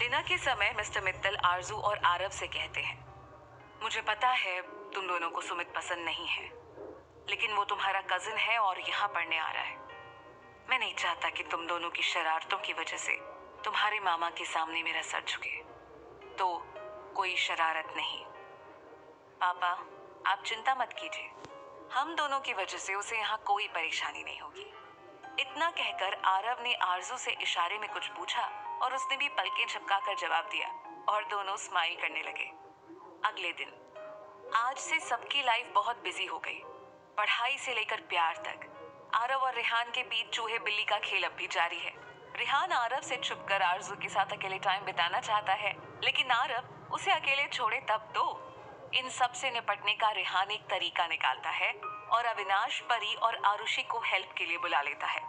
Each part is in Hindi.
डिनर के समय मिस्टर मित्तल आरजू और आरव से कहते हैं, मुझे पता है तुम दोनों को सुमित पसंद नहीं है, लेकिन वो तुम्हारा कजिन है और यहाँ पढ़ने आ रहा है। मैं नहीं चाहता कि तुम दोनों की शरारतों की वजह से तुम्हारे मामा के सामने मेरा सर झुके। तो कोई शरारत नहीं। पापा, आप चिंता मत कीजिए, हम दोनों की वजह से उसे यहाँ कोई परेशानी नहीं होगी। इतना कहकर आरव ने आरजू से इशारे में कुछ पूछा और उसने भी पलकें झपकाकर जवाब दिया और दोनों स्माइल करने लगे। अगले दिन, आज से सबकी लाइफ बहुत बिजी हो गई, पढ़ाई से लेकर प्यार तक। आरव और रेहान के बीच चूहे बिल्ली का खेल अब भी जारी है। रेहान आरव से छुपकर आरजू के साथ अकेले टाइम बिताना चाहता है, लेकिन आरव उसे अकेले छोड़े तब तो। इन सब से निपटने का रेहान एक तरीका निकालता है और अविनाश, परी और आरुषि को हेल्प के लिए बुला लेता है।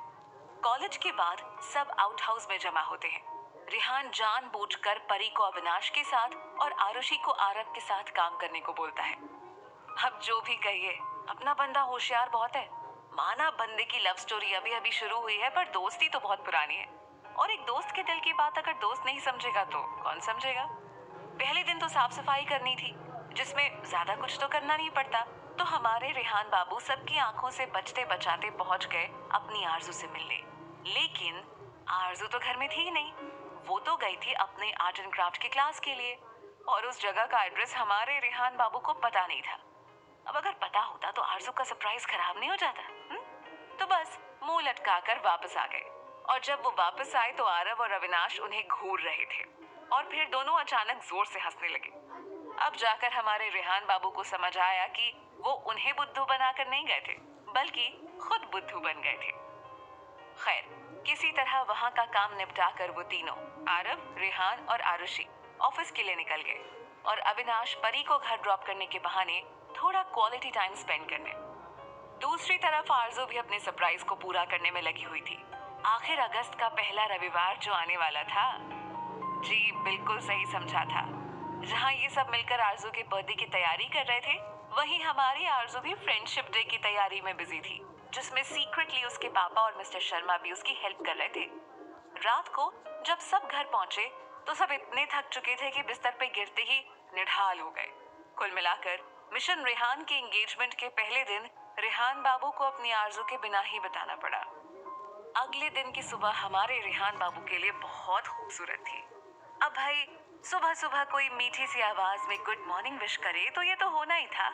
कॉलेज के बाद सब आउट हाउस में जमा होते हैं। रेहान जानबूझकर परी को अविनाश के साथ और आरुषि को आरव के साथ काम करने को बोलता है। अब जो भी कहिए, अपना बंदा होशियार बहुत है। माना बंदे की लव स्टोरी अभी अभी शुरू हुई है, पर दोस्ती तो बहुत पुरानी है। और एक दोस्त के दिल की बात अगर दोस्त नहीं समझेगा तो कौन समझेगा। पहले दिन तो साफ सफाई करनी थी, जिसमें ज्यादा कुछ तो करना नहीं पड़ता। तो हमारे रेहान बाबू सबकी आंखों से बचते बचाते पहुंच गए अपनी आरजू से मिलने। लेकिन आरजू तो घर में थी ही नहीं। वो तो गई थी अपने आर्ट एंड क्राफ्ट की क्लास के लिए, और उस जगह का एड्रेस हमारे रेहान बाबू को पता नहीं था। अब अगर पता होता तो आरजू का सरप्राइज खराब नहीं हो जाता। तो बस मुंह लटकाकर वापस आ गए। और जब वो वापस आए तो आरव और अविनाश उन्हें घूर रहे थे और फिर दोनों अचानक जोर से हंसने लगे। अब जाकर हमारे रेहान बाबू को समझ आया कि वो उन्हें बुद्धू बनाकर नहीं गए थे, बल्कि खुद बुद्धू बन गए थे। खैर, किसी तरह वहां का काम निपटाकर वो तीनों, आरव, रेहान और आरुषि, ऑफिस के लिए निकल गए और अविनाश परी को घर ड्रॉप करने के बहाने थोड़ा क्वालिटी टाइम स्पेंड करने। दूसरी तरफ आरजू भी अपने सरप्राइज को पूरा करने में लगी हुई थी। आखिर अगस्त का पहला रविवार जो आने वाला था। जी, बिल्कुल सही समझा था। जहाँ ये सब मिलकर आरजू के बर्थडे की तैयारी कर रहे थे, वहीं हमारी आरजू भी फ्रेंडशिप डे की तैयारी में बिजी थी, जिसमें सीक्रेटली उसके पापा और मिस्टर शर्मा भी उसकी हेल्प कर रहे थे। रात को जब सब घर पहुंचे तो सब इतने थक चुके थे कि बिस्तर पे गिरते ही निढाल हो गए। कुल मिलाकर मिशन रेहान के एंगेजमेंट के पहले दिन रेहान बाबू को अपनी आरजू के बिना ही बताना पड़ा। अगले दिन की सुबह हमारे रेहान बाबू के लिए बहुत खूबसूरत थी। अब भाई, सुबह सुबह कोई मीठी सी आवाज में गुड मॉर्निंग विश करे तो ये तो होना ही था।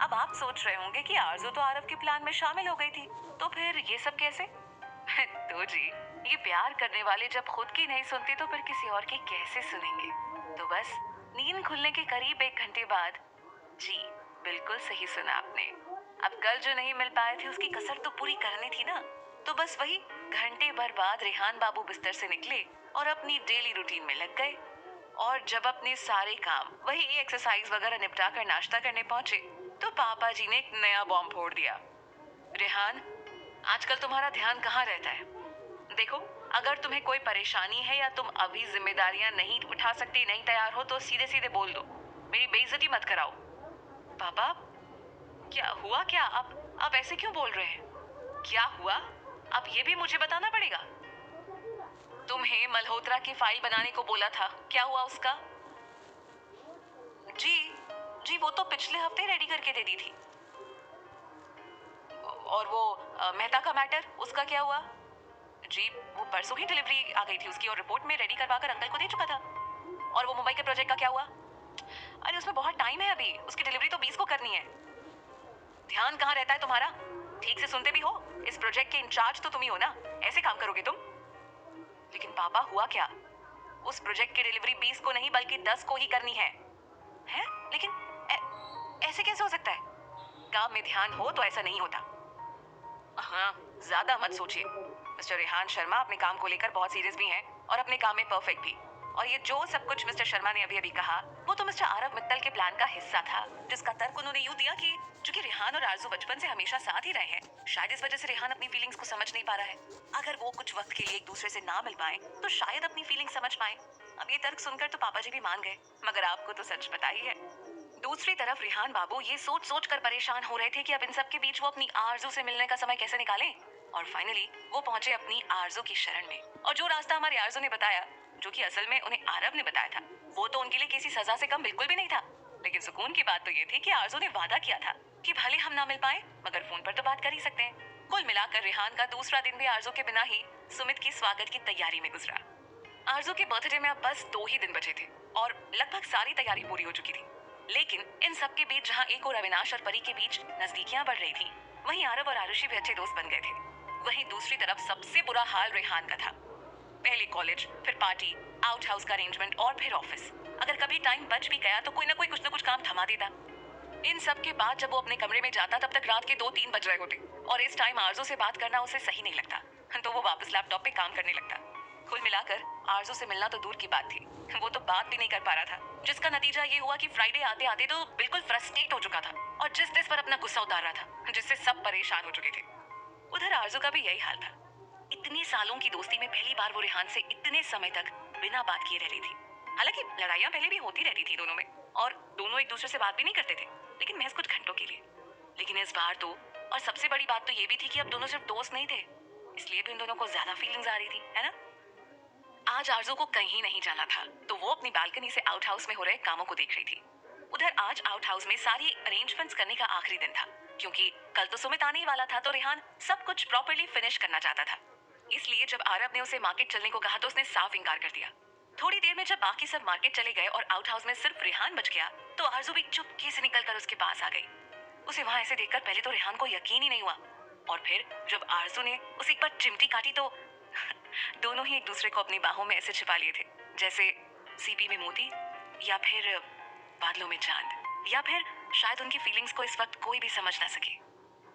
अब आप सोच रहे होंगे कि आरजू तो आरव के प्लान में शामिल हो गई थी, तो फिर ये सब कैसे? तो जी, ये प्यार करने वाले जब खुद की नहीं सुनते तो फिर किसी और की कैसे सुनेंगे। तो बस नींद खुलने के करीब 1 घंटे बाद, जी बिल्कुल सही सुना आपने, अब कल जो नहीं मिल पाए थे उसकी कसर तो पूरी करनी थी ना। तो बस वही घंटे भर बाद रेहान बाबू बिस्तर से निकले और अपनी डेली रूटीन में लग गए। और जब अपने सारे काम, वही एक्सरसाइज वगैरह निपटा कर नाश्ता करने पहुंचे तो पापा जी ने एक नया बॉम्ब फोड़ दिया। रेहान, आजकल तुम्हारा ध्यान कहाँ रहता है? देखो, अगर तुम्हें कोई परेशानी है या तुम अभी जिम्मेदारियां नहीं उठा सकती, नहीं तैयार हो तो सीधे सीधे बोल दो, मेरी बेइज्जती मत कराओ। पापा, क्या हुआ? क्या आप ऐसे क्यों बोल रहे हैं? क्या हुआ? अब ये भी मुझे बताना पड़ेगा। तुम्हें मल्होत्रा की फाइल बनाने को बोला था, क्या हुआ उसका? जी जी, वो तो पिछले हफ्ते रेडी करके दे दी थी। और वो मेहता का मैटर, उसका क्या हुआ? जी, वो परसों ही डिलीवरी आ गई थी उसकी और रिपोर्ट में रेडी करवाकर अंकल को दे चुका था। और वो मुंबई के प्रोजेक्ट का क्या हुआ? अरे उसमें बहुत टाइम है अभी, उसकी डिलीवरी तो 20 को करनी है। ध्यान कहाँ रहता है तुम्हारा? ठीक से सुनते भी हो? इस प्रोजेक्ट के इंचार्ज तो तुम ही हो ना, ऐसे काम करोगे तुम? लेकिन पापा, हुआ क्या? उस प्रोजेक्ट की डिलीवरी 20 को नहीं बल्कि 10 को ही करनी है। हैं? लेकिन ऐसे कैसे हो सकता है? काम में ध्यान हो तो ऐसा नहीं होता। हाँ, ज्यादा मत सोचिए। मिस्टर रेहान शर्मा अपने काम को लेकर बहुत सीरियस भी हैं और अपने काम में परफेक्ट भी। और ये जो सब कुछ मिस्टर शर्मा ने अभी अभी कहा, वो तो मिस्टर आरव मित्तल के प्लान का हिस्सा था, जिसका तर्क उन्होंने यूं दिया कि चूंकि रेहान और आरजू बचपन से हमेशा साथ ही रहे हैं, शायद इस वजह से रेहान अपनी फीलिंग्स को समझ नहीं पा रहा है। अगर वो कुछ वक्त के लिए एक दूसरे से ना मिल पाए तो शायद अपनी फीलिंग समझ पाए। अब ये तर्क सुनकर तो पापा जी भी मान गए, मगर आपको तो सच पता ही है। दूसरी तरफ रेहान बाबू ये सोच सोच कर परेशान हो रहे थे कि अब इन सब के बीच वो अपनी आरजू से मिलने का समय कैसे निकालें। और फाइनली वो पहुंचे अपनी आरजू की शरण में। और जो रास्ता हमारी आरजू ने बताया जो कि असल में उन्हें आरव ने बताया था। वो तो उनके लिए किसी सजा से कम बिल्कुल भी नहीं था। लेकिन सुकून की बात तो ये थी कि आरजू ने वादा किया था कि भले हम ना मिल पाए मगर फोन पर तो बात कर ही सकते हैं। कुल मिलाकर रेहान का दूसरा दिन भी आरजू के बिना ही सुमित की स्वागत की तैयारी में गुजरा। आरजू के बर्थडे में अब बस 2 ही दिन बचे थे और लगभग सारी तैयारी पूरी हो चुकी थी। लेकिन इन सब के बीच जहाँ एक और अविनाश और परी के बीच नजदीकियां बढ़ रही थी, वहीं आरव और आरुषि भी अच्छे दोस्त बन गए थे। वहीं दूसरी तरफ सबसे बुरा हाल रेहान का था। पहले कॉलेज, फिर पार्टी, आउट हाउस का अरेंजमेंट और फिर ऑफिस। अगर कभी टाइम बच भी गया तो कोई ना कोई कुछ ना कुछ काम थमा देता। इन सब के बाद जब वो अपने कमरे में जाता तब तक रात के 2-3 बज रहे होते और इस टाइम आरजू से बात करना उसे सही नहीं लगता, तो वो वापस लैपटॉप पे काम करने लगता। कुल मिलाकर आरजू से मिलना तो दूर की बात थी, वो तो बात भी नहीं कर पा रहा था, जिसका नतीजा ये हुआ कि फ्राइडे आते आते तो बिल्कुल फ्रस्ट्रेट हो चुका था और जिस पर अपना गुस्सा उतार रहा था, जिससे सब परेशान हो चुके थे। उधर आरजू का भी यही हाल था। इतने सालों की दोस्ती में पहली बार वो रेहान से इतने समय तक बिना बात किए रह रही थी। हालांकि लड़ाइयां पहले भी होती रहती थी दोनों में और दोनों एक दूसरे से बात भी नहीं करते थे, लेकिन महज कुछ घंटों के लिए। लेकिन इस बार तो, और सबसे बड़ी बात तो ये भी थी कि अब दोनों सिर्फ दोस्त नहीं थे, इसलिए भी इन दोनों को ज्यादा फीलिंग्स आ रही थी, है ना। आज आरजू को कहीं नहीं जाना था तो वो अपनी बालकनी से आउट हाउस में हो रहे कामों को देख रही थी। उधर आज आउट हाउस में सारी अरेंजमेंट्स करने का आखिरी दिन था, क्योंकि कल तो सुमित आने ही वाला था, तो रेहान सब कुछ प्रॉपर्ली फिनिश करना चाहता था। इसलिए जब आरव ने उसे मार्केट चलने को कहा तो उसने साफ इनकार कर दिया। थोड़ी देर में जब बाकी सब मार्केट चले गए और आउट हाउस में सिर्फ रेहान बच गया तो आरजू भी चुपके से निकलकर उसके पास आ गई। उसे वहां ऐसे देखकर पहले तो रेहान को यकीन ही नहीं हुआ और फिर जब आरजू ने उसे एक बार चिमटी काटी तो दोनों ही एक दूसरे को अपनी बाहों में ऐसे छिपा लिए थे, जैसे सीपी में मोती या फिर बादलों में चांद, या फिर शायद उनकी फीलिंग्स को इस वक्त कोई भी समझ ना सके।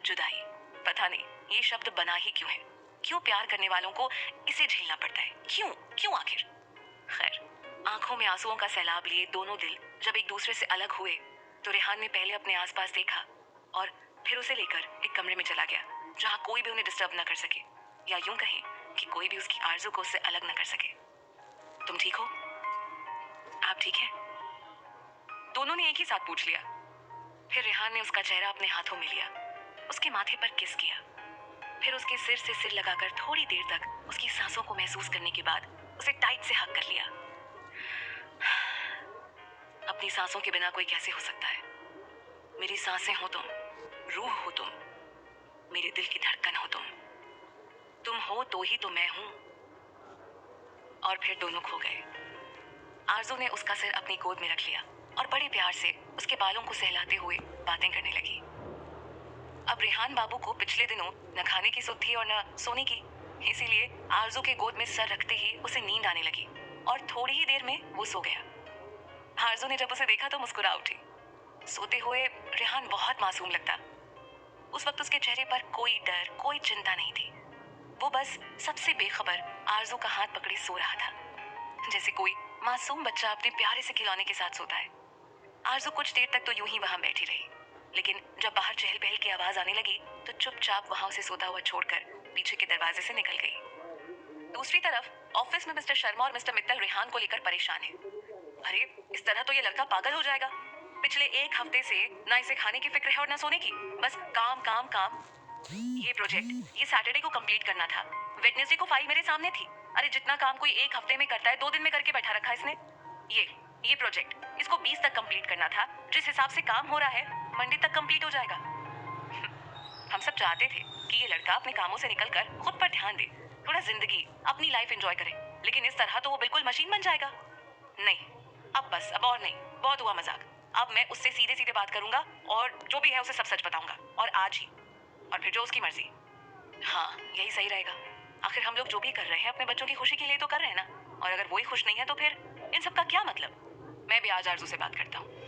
जुदाई, पता नहीं ये शब्द बना ही क्यों है, क्यों प्यार करने वालों को इसे झेलना पड़ता है, क्यों क्यों आखिर। खैर, आंखों में आंसुओं का सैलाब लिए दोनों दिल जब एक दूसरे से अलग हुए तो रेहान ने पहले अपने आसपास देखा और फिर उसे लेकर एक कमरे में चला गया जहां कोई भी उन्हें डिस्टर्ब न कर सके, या यूं कहें कि कोई भी उसकी आरज़ू को उससे अलग न कर सके। तुम ठीक हो? आप ठीक हैं? दोनों ने एक ही साथ पूछ लिया। फिर रेहान ने उसका चेहरा अपने हाथों में लिया, उसके माथे पर किस किया, फिर उसके सिर से सिर लगाकर थोड़ी देर तक उसकी सांसों को महसूस करने के बाद उसे टाइट से हक कर लिया। अपनी सांसों के बिना कोई कैसे हो सकता है? मेरी सांसें हो तुम, रूह हो तुम, मेरे दिल की धड़कन हो तुम हो तो ही तो मैं हूं। और फिर दोनों खो गए। आरजू ने उसका सिर अपनी गोद में रख लिया और बड़े प्यार से उसके बालों को सहलाते हुए बातें करने लगी। अब रेहान बाबू को पिछले दिनों न खाने की सुध थी और न सोने की, इसीलिए आरजू के गोद में सर रखते ही उसे नींद आने लगी और थोड़ी ही देर में वो सो गया। आरजू ने जब उसे देखा तो मुस्कुरा उठी। सोते हुए रेहान बहुत मासूम लगता। उस वक्त उसके चेहरे पर कोई डर, कोई चिंता नहीं थी। वो बस सबसे बेखबर आरजू का हाथ पकड़े सो रहा था, जैसे कोई मासूम बच्चा अपने प्यारे से खिलौने के साथ सोता है। आरजू कुछ देर तक तो यूं ही वहां बैठी रही, लेकिन जब बाहर चहल पहल की आवाज आने लगी तो चुपचाप वहां उसे सोता हुआ छोड़कर पीछे के दरवाजे से निकल गई। दूसरी तरफ ऑफिस में मिस्टर शर्मा और मिस्टर मित्तल रेहान को लेकर परेशान है। अरे, इस तरह तो ये लड़का पागल हो जाएगा। पिछले 1 हफ्ते से ना इसे खाने की फिक्र है और ना सोने की, बस काम काम काम। ये प्रोजेक्ट ये सैटरडे को कंप्लीट करना था, वेडनेसडे को फाइल मेरे सामने थी। अरे, जितना काम कोई 1 हफ्ते में करता है 2 दिन में करके बैठा रखा इसने। ये प्रोजेक्ट इसको 20 तक कंप्लीट करना था, जिस हिसाब से काम हो रहा है मंडे तक कंप्लीट हो जाएगा। हम सब चाहते थे कि ये लड़का अपने कामों से निकलकर खुद पर ध्यान दे, थोड़ा जिंदगी, अपनी लाइफ एंजॉय करे, लेकिन इस तरह तो वो बिल्कुल मशीन बन जाएगा। नहीं, अब बस, अब और नहीं, बहुत हुआ मजाक। अब मैं उससे सीधे सीधे बात करूंगा और जो भी है उसे सब सच बताऊंगा, और आज ही, और फिर जो उसकी मर्जी। हाँ, यही सही रहेगा। आखिर हम लोग जो भी कर रहे हैं अपने बच्चों की खुशी के लिए तो कर रहे हैं ना, और अगर वही खुश नहीं है तो फिर इन सब का क्या मतलब। मैं भी आज आरजू से बात करता हूँ।